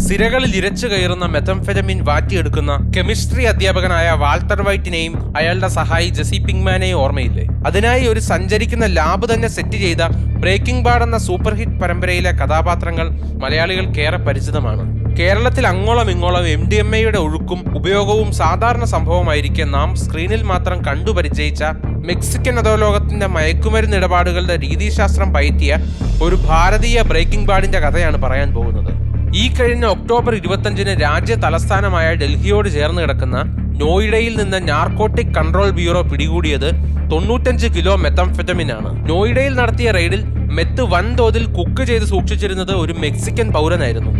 സിരകളിൽ ഇരച്ചു കയറുന്ന മെത്തംഫെറ്റമിൻ വാറ്റിയെടുക്കുന്ന കെമിസ്ട്രി അധ്യാപകനായ വാൾട്ടർ വൈറ്റിനെയും അയാളുടെ സഹായി ജെസി പിങ്മാനെയും ഓർമ്മയില്ലേ? അതിനായി ഒരു സഞ്ചരിക്കുന്ന ലാബ് തന്നെ സെറ്റ് ചെയ്ത ബ്രേക്കിംഗ് ബാഡ് എന്ന സൂപ്പർ ഹിറ്റ് പരമ്പരയിലെ കഥാപാത്രങ്ങൾ മലയാളികൾക്കേറെ പരിചിതമാണ്. കേരളത്തിൽ അങ്ങോളം ഇങ്ങോളം MDMA-യുടെ ഒഴുക്കും ഉപയോഗവും സാധാരണ സംഭവമായിരിക്കെ നാം സ്ക്രീനിൽ മാത്രം കണ്ടു പരിചയിച്ച മെക്സിക്കൻ അധോലോകത്തിന്റെ മയക്കുമരുന്ന് ഇടപാടുകളുടെ രീതിശാസ്ത്രം പയറ്റിയ ഒരു ഭാരതീയ ബ്രേക്കിംഗ് ബാഡിന്റെ കഥയാണ് പറയാൻ പോകുന്നത്. ഈ കഴിഞ്ഞ ഒക്ടോബർ 25-ന് രാജ്യ തലസ്ഥാനമായ ഡൽഹിയോട് ചേർന്ന് കിടക്കുന്ന നോയിഡയിൽ നിന്ന് നാർക്കോട്ടിക് കൺട്രോൾ ബ്യൂറോ പിടികൂടിയത് 95 കിലോ മെത്തംഫെറ്റമിൻ ആണ്. നോയിഡയിൽ നടത്തിയ റെയ്ഡിൽ മെത്ത് വൻതോതിൽ കുക്ക് ചെയ്ത് സൂക്ഷിച്ചിരുന്നത് ഒരു മെക്സിക്കൻ പൗരനായിരുന്നു.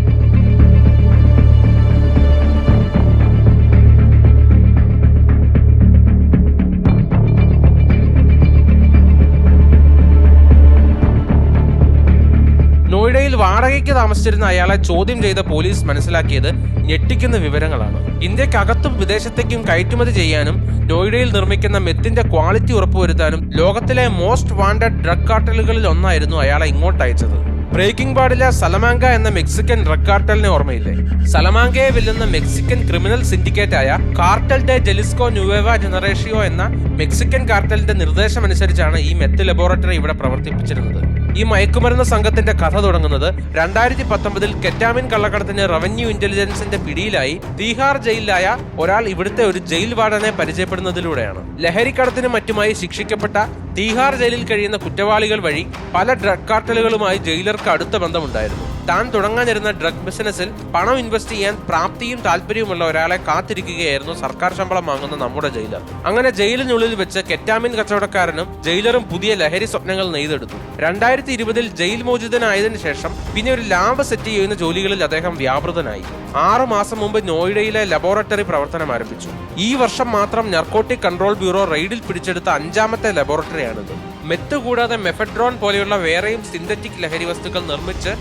നോയിഡയിൽ വാടകയ്ക്ക് താമസിച്ചിരുന്ന അയാളെ ചോദ്യം ചെയ്ത പോലീസ് മനസ്സിലാക്കിയത് ഞെട്ടിക്കുന്ന വിവരങ്ങളാണ്. ഇന്ത്യക്കകത്തും വിദേശത്തേക്കും കയറ്റുമതി ചെയ്യാനും നോയിഡയിൽ നിർമ്മിക്കുന്ന മെത്തിന്റെ ക്വാളിറ്റി ഉറപ്പുവരുത്താനും ലോകത്തിലെ മോസ്റ്റ് വാണ്ടഡ് ഡ്രഗ് കാർട്ടലുകളിൽ ഒന്നായിരുന്നു അയാളെ ഇങ്ങോട്ട് അയച്ചത്. ബ്രേക്കിംഗ് ബാഡിലെ സലമാങ്ക എന്ന മെക്സിക്കൻ ഡ്രഗ് കാർട്ടലിനെ ഓർമ്മയില്ലേ? സലമാങ്കയെ വെല്ലുന്ന മെക്സിക്കൻ ക്രിമിനൽ സിൻഡിക്കേറ്റായ കാർട്ടൽ ഡെ ജലിസ്കോ ന്യൂവേവ ജനറേഷിയോ എന്ന മെക്സിക്കൻ കാർട്ടലിന്റെ നിർദ്ദേശമനുസരിച്ചാണ് ഈ മെത്ത് ലബോറട്ടറി ഇവിടെ പ്രവർത്തിപ്പിച്ചിരുന്നത്. ഈ മയക്കുമരുന്ന് സംഘത്തിന്റെ കഥ തുടങ്ങുന്നത് 2019-ൽ കെറ്റാമിൻ കള്ളക്കടത്തിന് റവന്യൂ ഇന്റലിജൻസിന്റെ പിടിയിലായി തീഹാർ ജയിലിലായ ഒരാൾ ഇവിടുത്തെ ഒരു ജയിൽ വാർഡനെ പരിചയപ്പെടുന്നതിലൂടെയാണ്. ലഹരിക്കടത്തിനും മറ്റുമായി ശിക്ഷിക്കപ്പെട്ട തീഹാർ ജയിലിൽ കഴിയുന്ന കുറ്റവാളികൾ വഴി പല ഡ്രഗ് കാർട്ടലുകളുമായി ജയിലർക്ക് അടുത്ത ബന്ധമുണ്ടായിരുന്നു. താൻ തുടങ്ങാനിരുന്ന ഡ്രഗ് ബിസിനസ്സിൽ പണം ഇൻവെസ്റ്റ് ചെയ്യാൻ പ്രാപ്തിയും താല്പര്യവുമുള്ള ഒരാളെ കാത്തിരിക്കുകയായിരുന്നു സർക്കാർ ശമ്പളം വാങ്ങുന്ന നമ്മുടെ ജയിലർ. അങ്ങനെ ജയിലിനുള്ളിൽ വെച്ച് കെറ്റാമിൻ കച്ചവടക്കാരനും ജയിലറും പുതിയ ലഹരി സ്വപ്നങ്ങൾ നെയ്തെടുത്തു. 2020-ൽ ജയിൽ മോചിതനായതിനു ശേഷം പിന്നെ ഒരു ലാബ് സെറ്റ് ചെയ്യുന്ന ജോലികളിൽ അദ്ദേഹം വ്യാപൃതനായി. 6 മാസം മുമ്പ് നോയിഡയിലെ ലബോറട്ടറി പ്രവർത്തനം ആരംഭിച്ചു. ഈ വർഷം മാത്രം നാർക്കോട്ടിക് കൺട്രോൾ ബ്യൂറോ റെയ്ഡിൽ പിടിച്ചെടുത്ത 5ാമത്തെ ലബോറട്ടറിയാണിത്. മെത്ത് കൂടാതെ മെഫെഡ്രോൺ പോലെയുള്ള വേറെയും സിന്തറ്റിക് ലഹരി വസ്തുക്കൾ നിർമ്മിച്ച്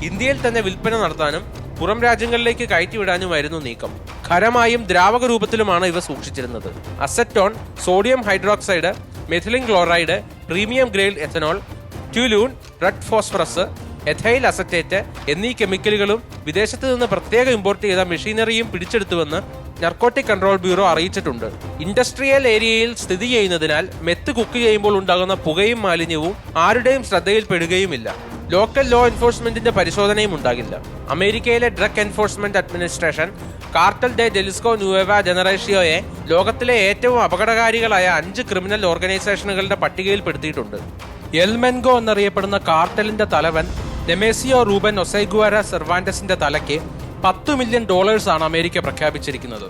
ഇന്ത്യയിൽ തന്നെ വിൽപ്പന നടത്താനും പുറം രാജ്യങ്ങളിലേക്ക് കയറ്റിവിടാനുമായിരുന്നു നീക്കം. ഖരമായും ദ്രാവക രൂപത്തിലുമാണ് ഇവ സൂക്ഷിച്ചിരുന്നത്. Acetone, sodium hydroxide, methylene chloride, premium grade ethanol, toluene, red phosphorus, ethyl acetate എന്നീ കെമിക്കലുകളും വിദേശത്ത് നിന്ന് പ്രത്യേകം ഇമ്പോർട്ട് ചെയ്ത മെഷീനറിയും പിടിച്ചെടുത്തുവെന്ന് നാർക്കോട്ടിക് കൺട്രോൾ ബ്യൂറോ അറിയിച്ചിട്ടുണ്ട്. ഇൻഡസ്ട്രിയൽ ഏരിയയിൽ സ്ഥിതി ചെയ്യുന്നതിനാൽ മെത്ത് കുക്ക് ചെയ്യുമ്പോൾ ഉണ്ടാകുന്ന പുകയും മാലിന്യവും ആരുടെയും ശ്രദ്ധയിൽപ്പെടുകയുമില്ല. ലോക്കൽ ലോ എൻഫോഴ്സ്മെന്റിന്റെ പരിശോധനയും ഉണ്ടാകില്ല. അമേരിക്കയിലെ ഡ്രഗ് എൻഫോഴ്സ്മെന്റ് അഡ്മിനിസ്ട്രേഷൻ കാർട്ടൽ ഡെ ജലിസ്കോ ന്യൂവേവ ജനറേഷിയോയെ ലോകത്തിലെ ഏറ്റവും അപകടകാരികളായ 5 ക്രിമിനൽ ഓർഗനൈസേഷനുകളുടെ പട്ടികയിൽപ്പെടുത്തിയിട്ടുണ്ട്. എൽമെൻഗോ എന്നറിയപ്പെടുന്ന കാർട്ടലിന്റെ തലവൻ നെമേസിയോ റൂബൻ ഒസൈഗുവാര സെർവാന്റസിന്റെ തലയ്ക്ക് $10 മില്യൺ അമേരിക്ക പ്രഖ്യാപിച്ചിരിക്കുന്നത്.